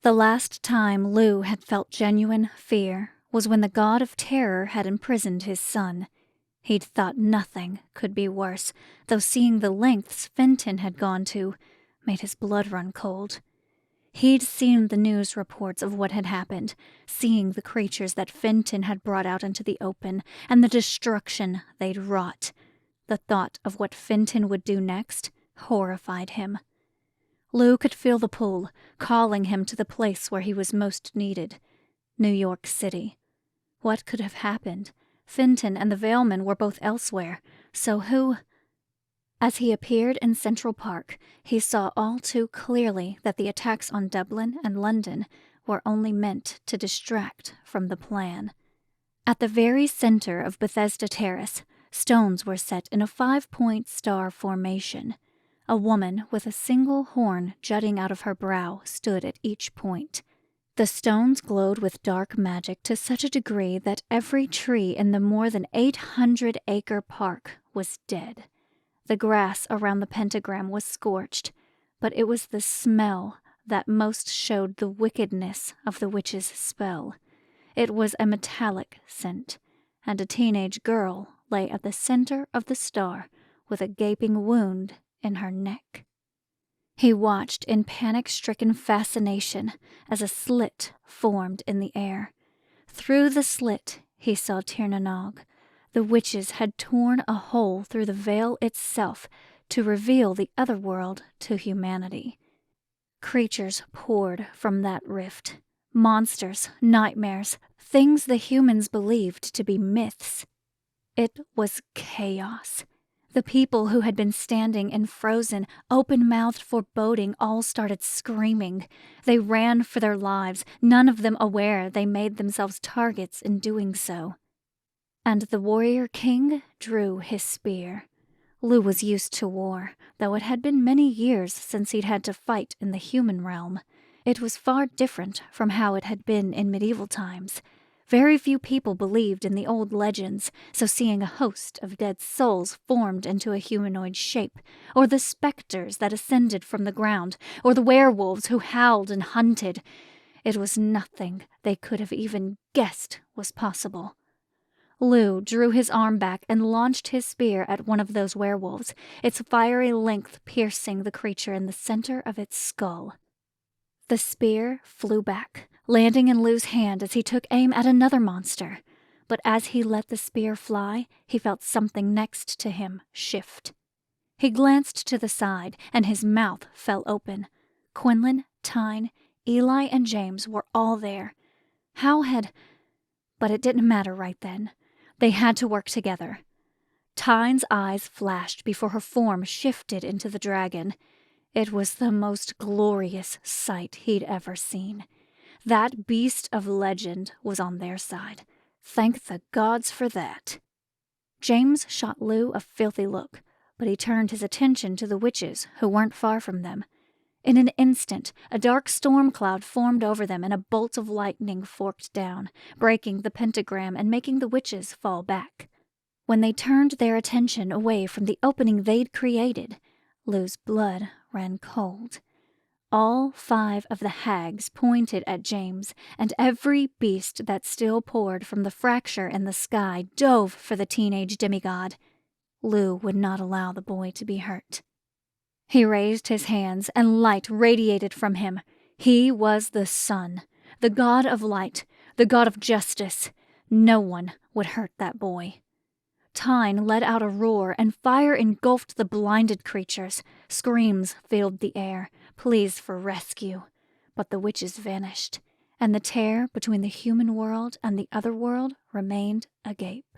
The last time Lou had felt genuine fear was when the god of terror had imprisoned his son. He'd thought nothing could be worse, though seeing the lengths Fenton had gone to made his blood run cold. He'd seen the news reports of what had happened, seeing the creatures that Fenton had brought out into the open, and the destruction they'd wrought. The thought of what Fenton would do next horrified him. Lou could feel the pull, calling him to the place where he was most needed, New York City. What could have happened? Fenton and the Veilmen were both elsewhere, so who? As he appeared in Central Park, he saw all too clearly that the attacks on Dublin and London were only meant to distract from the plan. At the very center of Bethesda Terrace, stones were set in a 5-point star formation. A woman with a single horn jutting out of her brow stood at each point. The stones glowed with dark magic to such a degree that every tree in the more than 800-acre park was dead. The grass around the pentagram was scorched, but it was the smell that most showed the wickedness of the witch's spell. It was a metallic scent, and a teenage girl lay at the center of the star with a gaping wound in her neck. He watched in panic-stricken fascination as a slit formed in the air. Through the slit he saw Tir na Nog. The witches had torn a hole through the veil itself to reveal the other world to humanity. Creatures poured from that rift. Monsters, nightmares, things the humans believed to be myths. It was chaos. The people who had been standing in frozen, open-mouthed foreboding all started screaming. They ran for their lives, none of them aware they made themselves targets in doing so. And the warrior king drew his spear. Lou was used to war, though it had been many years since he'd had to fight in the human realm. It was far different from how it had been in medieval times. Very few people believed in the old legends, so seeing a host of dead souls formed into a humanoid shape, or the specters that ascended from the ground, or the werewolves who howled and hunted, it was nothing they could have even guessed was possible. Lou drew his arm back and launched his spear at one of those werewolves, its fiery length piercing the creature in the center of its skull. The spear flew back, landing in Lou's hand as he took aim at another monster. But as he let the spear fly, he felt something next to him shift. He glanced to the side, and his mouth fell open. Quinlan, Tyne, Eli, and James were all there. But it didn't matter right then. They had to work together. Tyne's eyes flashed before her form shifted into the dragon. It was the most glorious sight he'd ever seen. That beast of legend was on their side. Thank the gods for that. James shot Lou a filthy look, but he turned his attention to the witches who weren't far from them. In an instant, a dark storm cloud formed over them and a bolt of lightning forked down, breaking the pentagram and making the witches fall back. When they turned their attention away from the opening they'd created, Lou's blood ran cold. All 5 of the hags pointed at James, and every beast that still poured from the fracture in the sky dove for the teenage demigod. Lou would not allow the boy to be hurt. He raised his hands, and light radiated from him. He was the sun, the god of light, the god of justice. No one would hurt that boy. Tyne let out a roar, and fire engulfed the blinded creatures. Screams filled the air, pleas for rescue. But the witches vanished, and the tear between the human world and the other world remained agape.